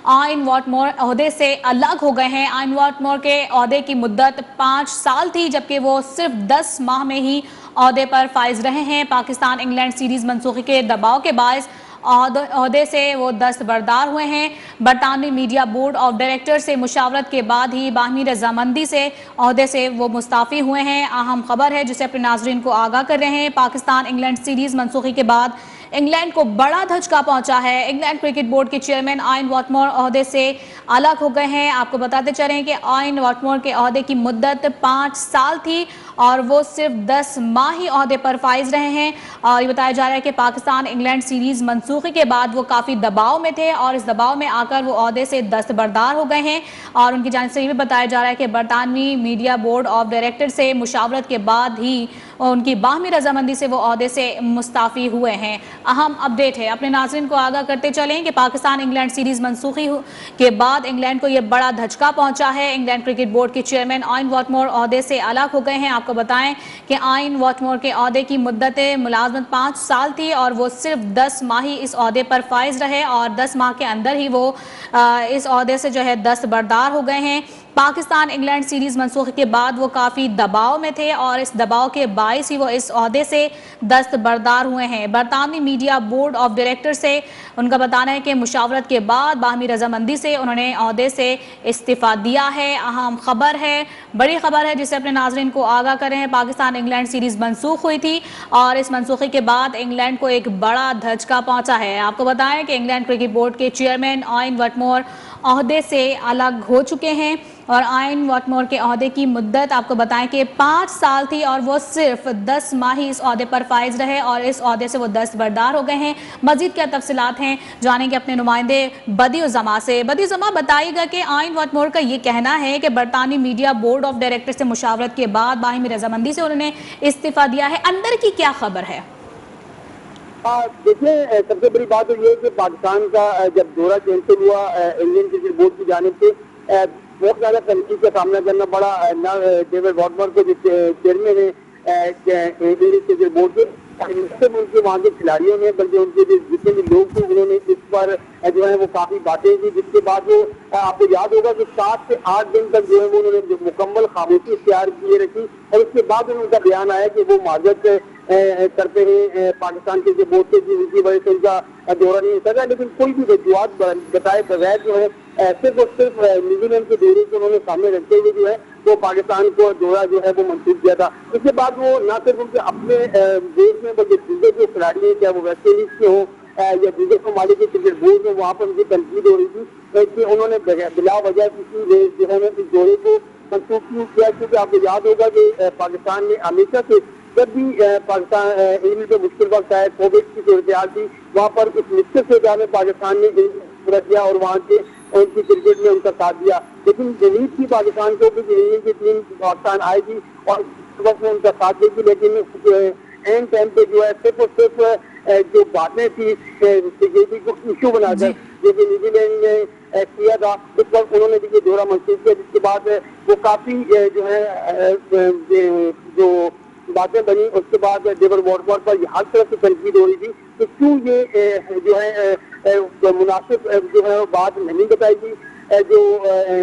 आइन वॉटमोर ओहदे से अलग हो गए हैं। आइन वॉटमोर के ओहदे की मुद्दत 5 साल थी, जबकि वो सिर्फ 10 माह में ही ओहदे पर फाइज रहे हैं। पाकिस्तान इंग्लैंड सीरीज मनसूखी के दबाव के बायस ओहदे से वो दस्तबरदार हुए हैं। बरतानवी मीडिया बोर्ड ऑफ डायरेक्टर से मुशावरत के बाद ही बाहमी रजामंदी से ओहदे से वो मुस्ताफ़ी हुए हैं। अहम खबर है जिसे अपने नाजरीन को आगाह कर रहे हैं। पाकिस्तान इंग्लैंड सीरीज मनसूखी के बाद इंग्लैंड को बड़ा धचका पहुंचा है। इंग्लैंड क्रिकेट बोर्ड के चेयरमैन आइन वॉटमोर ओहदे से अलग हो गए हैं। आपको बताते चलें कि आइन वॉटमोर के ओहदे की मुद्दत 5 साल थी और वो सिर्फ 10 माह ही ओहदे पर फाइज रहे हैं। और ये बताया जा रहा है कि पाकिस्तान इंग्लैंड सीरीज मनसूखी के बाद वो काफ़ी दबाव में थे और इस दबाव में आकर वो ओहदे से दस्तबरदार हो गए हैं। और उनकी जानिब से ये भी बताया जा रहा है कि बरतानवी मीडिया बोर्ड ऑफ डायरेक्टर से मुशावरत के बाद ही उनकी बाहमी रजामंदी से वो ओहदे से मुस्ताफ़ी हुए हैं। अहम अपडेट है, अपने नाज़रीन को आगाह करते चलें कि पाकिस्तान इंग्लैंड सीरीज़ मनसूखी के बाद इंग्लैंड को ये बड़ा धचका पहुंचा है। इंग्लैंड क्रिकेट बोर्ड के चेयरमैन आइन वॉटमोर ओहदे से अलग हो गए हैं। आपको बताएं कि आइन वॉटमोर के ओहदे की मुद्दत मुलाजमत 5 साल थी और वो सिर्फ 10 माह ही इस ओहदे पर फाइज रहे और 10 माह के अंदर ही वो इस ओहदे से जो है दस्तबरदार हो गए हैं। पाकिस्तान इंग्लैंड सीरीज मनसूखी के बाद वो काफ़ी दबाव में थे और इस दबाव के बायस ही वो इस ओहदे से दस्तबरदार हुए हैं। बरतानवी मीडिया बोर्ड ऑफ डायरेक्टर से उनका बताना है कि मुशावरत के बाद बाहमी रजामंदी से उन्होंने ओहदे से इस्तीफ़ा दिया है। अहम खबर है, बड़ी खबर है जिसे अपने नाजरीन को आगाह करें हैं। पाकिस्तान इंग्लैंड सीरीज मनसूख हुई थी और इस मनसूखी के बाद इंग्लैंड को एक बड़ा धचका पहुंचा है। आपको बताएं कि इंग्लैंड क्रिकेट बोर्ड के चेयरमैन आइन वॉटमोर ओहदे से अलग हो चुके हैं और आइन वॉटमोर के ओहदे की मुद्दत आपको बताएं कि 5 साल थी और वो सिर्फ 10 माह ही इस ओहदे पर फाइज रहे और इस ओहदे से वो दस्तबरदार हो गए हैं। मजीद क्या तफसीलात हैं जानेंगे अपने नुमाइंदे बदिउज़्ज़मा से। बदिउज़्ज़मा, बताइएगा कि आइन वॉटमोर का ये कहना है कि बरतानवी मीडिया बोर्ड ऑफ डायरेक्टर से मुशावरत के बाद बाहमी रजामंदी से उन्होंने इस्तीफ़ा दिया है, अंदर की क्या खबर है? देखिए, सबसे बड़ी बात तो ये है कि पाकिस्तान का जब दौरा कैंसिल हुआ इंडियन क्रिकेट बोर्ड की जानिब से बहुत ज़्यादा तनकीद का सामना करना पड़ा। न डेविड वॉटमोर को जो चेयरमैन है इंडियन क्रिकेट बोर्ड के, सिर्फ उनके वहाँ के खिलाड़ियों ने बल्कि उनके जितने भी लोग थे उन्होंने इस पर जो है वो काफ़ी बातें की, जिसके बाद वो आपको याद होगा कि 7 से 8 दिन तक जो है वो उन्होंने मुकम्मल खामोशी इख्तियार किए रखी और उसके बाद उनका बयान आया कि वो माजरत करते हैं पाकिस्तान के बोर्ड से जिसकी वजह से उनका दौरा नहीं हो सका। लेकिन कोई भी वजूहत बताए बगैर जो है सिर्फ और सिर्फ न्यूजीलैंड के दौरे को उन्होंने सामने रखते हुए जो है वो पाकिस्तान को दौरा जो है वो मंसूख किया था। उसके बाद वो न सिर्फ उनके अपने देश में बल्कि दूसरे जो खिलाड़ी हैं, चाहे वो वेस्ट इंडीज के हों या दूसरे ममालिक के क्रिकेट बोर्ड में, वहाँ पर उनकी तनकीद हो रही थी कि उन्होंने बिला वजह किसी जो है इस दौरे को मंसूख क्यों किया। क्योंकि आपको याद होगा कि पाकिस्तान ने हमेशा से जब भी पाकिस्तान इंग्लैंड पे मुश्किल वक्त आया, कोविड की सूरत थी, वहाँ पर इस मुश्किल सूरत में पाकिस्तान ने पूरा किया और वहाँ के उनकी क्रिकेट में उनका साथ दिया। लेकिन उम्मीद थी पाकिस्तान को कि इंग्लैंड की टीम पाकिस्तान आएगी और उस वक्त में उनका साथ देगी, लेकिन एंड टाइम पे जो है सिर्फ और सिर्फ जो बातें थी सिक्योरिटी को इशू बनाकर जैसे न्यूजीलैंड ने किया था, उस वक्त उन्होंने भी दौरा मंसूख किया, जिसके बाद वो काफी जो है जो बातें बनी। उसके बाद डेविड वॉटमोर पर हर तरफ से तनकीद हो रही थी कि क्यों ये जो है मुनासिब जो है बात नहीं बताएगी जो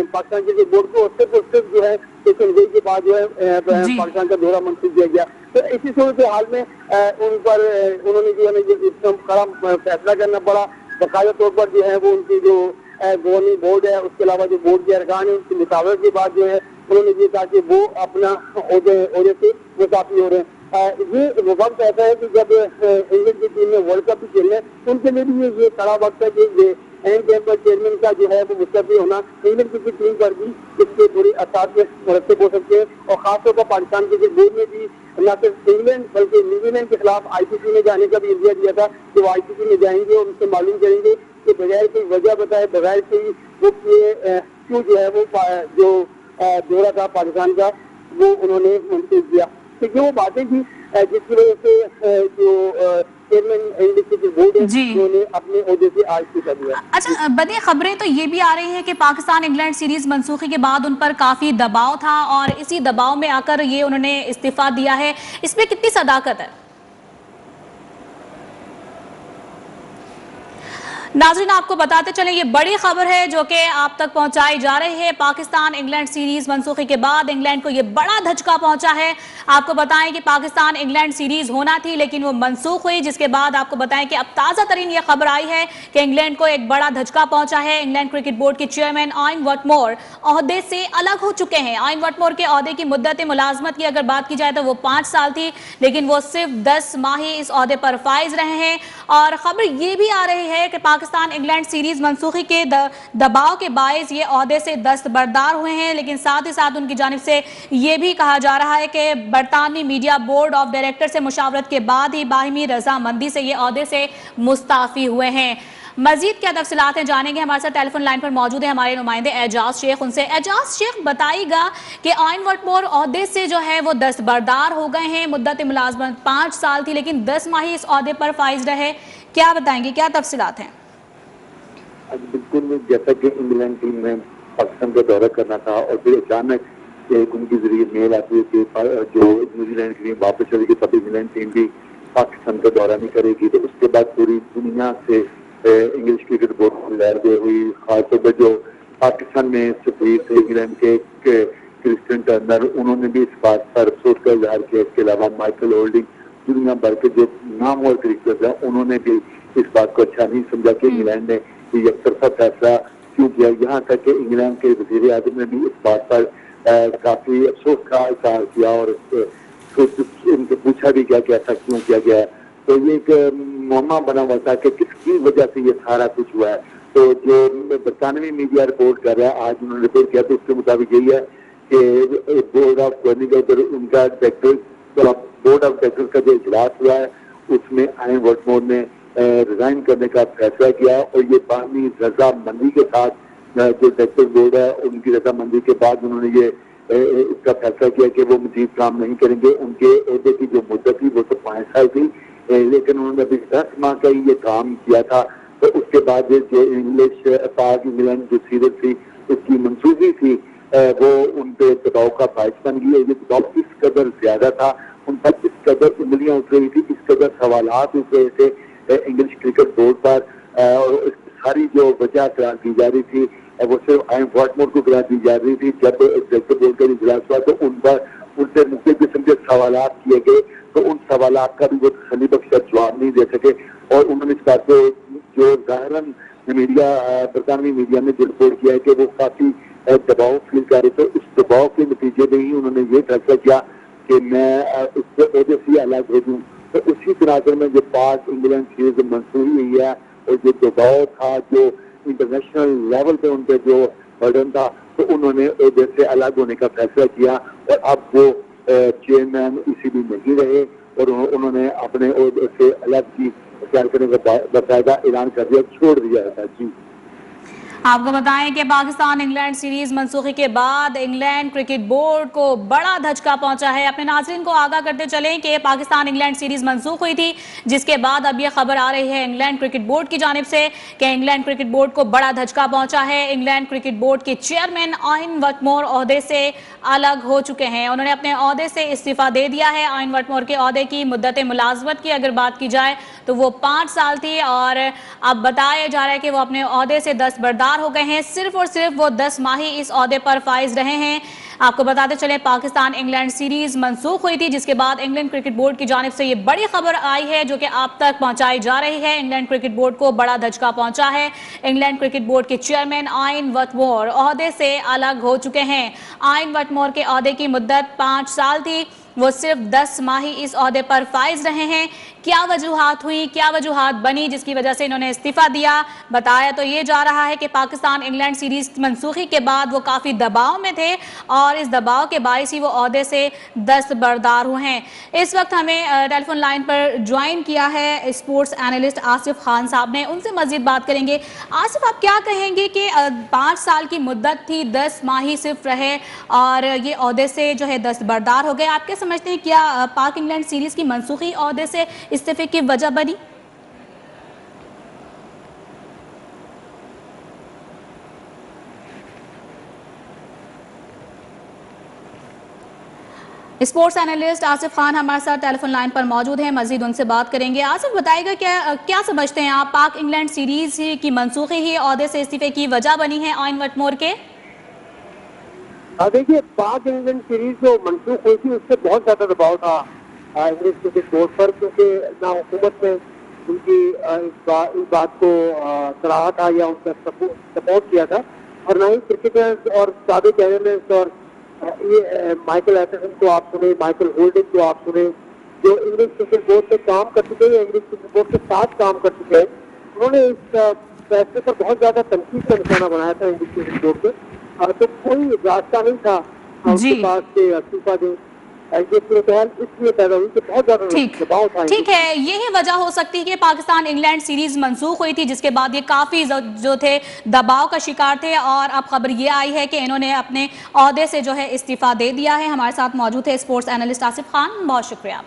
पाकिस्तान क्रिकेट बोर्ड को, सिर्फ जो है के बाद जो है पाकिस्तान का दौरा मंसूख किया गया। तो इसी सूरत हाल में उन पर उन्होंने जो है कड़ा फैसला करना पड़ा। बाकायदा तौर पर जो है वो उनकी जो गवर्निंग बोर्ड है, उसके अलावा जो बोर्ड के अरकान है, उनकी मुशावरत के बाद जो है उन्होंने ये कहा कि वो अपना ओहदे से मुसाफिर हो रहे हैं। ये वक्त ऐसा है कि जब इंग्लैंड की टीम में वर्ल्ड कप भी खेलने उनके लिए भी ये कड़ा वक्त है कि एंड गेम पर चेयरमैन का जो है वो मुस्तफी होना इंग्लैंड की टीम पर भी इसके थोड़ी असर मुरतब हो सकते हैं। और खासतौर पर पाकिस्तान के बोर्ड में भी न सिर्फ इंग्लैंड बल्कि न्यूजीलैंड के खिलाफ ICC में जाने का भी इंडिया दिया था कि वो ICC में जाएंगे और उनसे मालूम करेंगे कि बगैर कोई वजह बताए, बगैर कोई वो क्यों जो है वो जो दौरा था पाकिस्तान का वो उन्होंने मंसूख किया। तो ये वो बातें थी जिसकी वजह से जो चेयरमैन बोर्ड है उन्होंने अपने ओहदे से इस्तीफा दिया। अच्छा बदी, खबरें तो ये भी आ रही हैं कि पाकिस्तान इंग्लैंड सीरीज मनसूखी के बाद उन पर काफी दबाव था और इसी दबाव में आकर ये उन्होंने इस्तीफा दिया है, इसमें कितनी सदाकत है? नाज़रीन, आपको बताते चलें ये बड़ी खबर है जो कि आप तक पहुंचाई जा रही है। पाकिस्तान इंग्लैंड सीरीज मनसूखी के बाद इंग्लैंड को ये बड़ा धचका पहुंचा है। आपको बताएं कि पाकिस्तान इंग्लैंड सीरीज होना थी लेकिन वो मनसूख हुई, जिसके बाद आपको बताएं कि अब ताज़ा तरीन ये खबर आई है कि इंग्लैंड को एक बड़ा धचका पहुंचा है। इंग्लैंड क्रिकेट बोर्ड के चेयरमैन आयन वटमोर ओहदे से अलग हो चुके हैं। आयन वटमोर के ओहदे की मुद्दत मुलाजमत की अगर बात की जाए तो वो 5 साल थी, लेकिन वो सिर्फ 10 माह ही इस ओहदे पर फाइज रहे हैं। और खबर ये भी आ रही है कि पाकिस्तान इंग्लैंड सीरीज मनसूखी के दबाव के बायस ये ओहदे से दस्तबरदार हुए हैं, लेकिन साथ ही साथ उनकी जानिब से ये भी कहा जा रहा है कि बरतानवी मीडिया बोर्ड ऑफ डायरेक्टर से मुशावरत के बाद ही बाहिमी रजामंदी से ये ओहदे से मुस्ताफी हुए हैं। मजीद क्या तफसीलात हैं जानेंगे। हमारे साथ टेलीफोन लाइन पर मौजूद है हमारे नुमाइंदे एजाज शेख। उनसे एजाज शेख बताइएगा कि आयन वटमोर ओहदे से जो है वो दस्तबरदार हो गए हैं। मुद्दत मुलाजमत 5 साल थी लेकिन 10 माह ही इस ओहदे पर फाइज रहे। क्या बताएंगे, क्या तफसीलात हैं? बिल्कुल, जैसा कि इंग्लैंड टीम में पाकिस्तान का दौरा करना था और फिर अचानक एक उनके जरिए मेल आती है कि जो न्यूजीलैंड की टीम वापस चलेगी तब इंग्लैंड टीम भी पाकिस्तान का दौरा नहीं करेगी, तो उसके बाद पूरी दुनिया से इंग्लिश क्रिकेट बोर्ड को लहर हुई। खासतौर पर जो पाकिस्तान में सफीर थे इंग्लैंड के क्रिस्टियन टर्नर, उन्होंने भी इस बात पर अफसोस का इजहार किया। इसके अलावा माइकल होल्डिंग, दुनिया भर के जो नामवर क्रिकेटर हैं, उन्होंने भी इस बात को अच्छा नहीं समझा कि इंग्लैंड ने ये एक तरफा फैसला क्यों किया। यहाँ तक कि इंग्लैंड के वज़ीर आज़म ने भी इस बात पर काफी अफसोस का इजहार किया और उनसे पूछा भी गया कि ऐसा क्यों किया गया है। तो ये एक मुअम्मा बना हुआ था कि किसकी वजह से ये सारा कुछ हुआ है। तो जो बरतानवी मीडिया रिपोर्ट कर रहा है, आज उन्होंने रिपोर्ट किया तो उसके मुताबिक यही है कि बोर्ड ऑफ गवर्निंग उनका बोर्ड ऑफ डायरेक्टर्स का जो इजलास हुआ है उसमें आयन वटमोर ने रिजाइन करने का फैसला किया और ये बाहमी रजामंदी के साथ जो डायरेक्टर बोर्ड है उनकी रजामंदी के बाद उन्होंने ये इसका फैसला किया कि वो मजीद काम नहीं करेंगे। उनके ओहदे की जो मुद्दत थी वो तो 5 साल थी, लेकिन उन्होंने अभी 10 माह का ही ये काम किया था। तो उसके बाद जो पाक इंग्लैंड जो सीरीज थी उसकी मंसूबी थी वो उन पे दबाव का बायस बन गई। ये दबाव इस कदर ज्यादा था, उन पर इस कदर उंगलियां उठ रही थी, इस कदर सवालात उठ रहे थे इंग्लिश क्रिकेट बोर्ड पर, और सारी जो वजह करार दी जा रही थी वो सिर्फ आयन वटमोर को करार दी जा रही थी। जब डायरेक्टर बोर्ड का इजलास हुआ तो उन पर उनसे मुख्तलिफ किस्म के सवालात किए गए, तो उन सवालात का भी वो तसल्ली बख्श जवाब नहीं दे सके और उन्होंने इस बात को जो ज़ाहिरन मीडिया बरतानवी मीडिया ने जो रिपोर्ट किया है कि वो काफी दबाव फील कर रहे थे, उस दबाव के नतीजे में ही उन्होंने ये फैसला किया कि मैं उसके वजह से अलग हो दूँ। तो उसी तनाजर में जो पाक इंग्लैंड सीरीज मंसूरी हुई है और जो दबाव था, जो इंटरनेशनल लेवल पे उन पर जो बर्डन था, तो उन्होंने ओहदे से अलग होने का फैसला किया और अब वो चेयरमैन इसीलिए नहीं रहे और उन्होंने अपने ओहदे से अलग की तैयार करने का बाकायदा ऐलान कर दिया, छोड़ दिया था। जी, आपको बताएं कि पाकिस्तान इंग्लैंड सीरीज मनसूखी के बाद इंग्लैंड क्रिकेट बोर्ड को बड़ा धचका पहुंचा है। अपने नाज़रीन को आगाह करते चलें कि पाकिस्तान इंग्लैंड सीरीज मनसूख हुई थी, जिसके बाद अब यह खबर आ रही है इंग्लैंड क्रिकेट बोर्ड की जानिब से कि इंग्लैंड क्रिकेट बोर्ड को बड़ा धचका पहुंचा है। इंग्लैंड क्रिकेट बोर्ड के चेयरमैन आयन वटमोर ओहदे से अलग हो चुके हैं। उन्होंने अपने ओहदे से इस्तीफा दे दिया है। आयन वटमोर के ओहदे की मुद्दत मुलाजमत की अगर बात की जाए तो वो 5 साल थी और अब बताया जा रहा है कि वो अपने ओहदे से दस्तबरदार हो गए हैं। सिर्फ और सिर्फ वो 10 माह ही इस ओहदे पर फाइज रहे हैं। आपको बताते चले पाकिस्तान इंग्लैंड सीरीज मनसूख हुई थी, जिसके बाद इंग्लैंड क्रिकेट बोर्ड की जानिब से ये बड़ी खबर आई है जो कि आप तक पहुंचाई जा रही है। इंग्लैंड क्रिकेट बोर्ड को बड़ा धचका पहुंचा है। इंग्लैंड क्रिकेट बोर्ड के चेयरमैन आयन वटमोर ओहदे से अलग हो चुके हैं। आयन वटमोर के ओहदे की मुद्दत 5 साल थी, वो सिर्फ 10 माह ही इस ओहदे पर फाइज रहे हैं। क्या वजूहात हुई, क्या वजूहात बनी जिसकी वजह से इन्होंने इस्तीफा दिया? बताया तो ये जा रहा है कि पाकिस्तान इंग्लैंड सीरीज मनसूखी के बाद वो काफ़ी दबाव में थे और इस दबाव के बायस ही वो ओहदे से दस्तबरदार हुए हैं। इस वक्त हमें टेलीफोन लाइन पर ज्वाइन किया है स्पोर्ट्स एनालिस्ट आसिफ खान साहब ने, उनसे मजीद बात करेंगे। आसिफ, आप क्या कहेंगे कि 5 साल की मुद्दत थी, 10 माह ही सिर्फ रहे और ये ओहदे से जो है दस्तबरदार हो गए। आप क्या समझते हैं, क्या पाक इंग्लैंड सीरीज की मनसूखी ओहदे से इस्तीफे की वजह बनी? اسپورٹس اینالسٹ آصف خان ہمارے ساتھ ٹیلی فون لائن پر موجود ہیں، مزید ان سے بات کریں گے۔ آصف بتائے گا کیا سمجھتے ہیں آپ، پاک انگلینڈ سیریز کی منسوخی ہی عہدے سے استعفے کی وجہ بنی ہے آئن وٹمور کے؟ دیکھیے، پاک انگلینڈ سیریز جو منسوخ ہوئی تھی اس سے بہت زیادہ دباؤ تھا انگلش کرکٹ بورڈ پر، کیونکہ نہ حکومت نے ان کی اس بات کو سراہا تھا یا ان کا سپورٹ کیا تھا، اور نہ ہی کرکٹرز اور سابق اینالسٹ اور یہ مائیکل ایٹرسن کو آپ سنیں، مائیکل ہولڈنگ کو آپ سنیں، جو انگلش کرکٹ بورڈ سے کام کر چکے ہیں، انگلش کرکٹ بورڈ کے ساتھ کام کر چکے ہیں، انہوں نے اس فیصلے پر بہت زیادہ تنقید کا نشانہ بنایا تھا انگلش کرکٹ بورڈ پہ۔ تو کوئی راستہ نہیں تھا اس کے پاس کہ استعفیٰ دیں، یہ صورتحال اس لیے پیدا ہوئی کہ بہت زیادہ دباؤ تھا۔ ٹھیک ہے، یہی وجہ ہو سکتی ہے کہ پاکستان انگلینڈ سیریز منسوخ ہوئی تھی، جس کے بعد یہ کافی جو تھے دباؤ کا شکار تھے، اور اب خبر یہ آئی ہے کہ انہوں نے اپنے عہدے سے جو ہے استعفیٰ دے دیا ہے۔ ہمارے ساتھ موجود ہے اسپورٹس اینالسٹ آصف خان، بہت شکریہ۔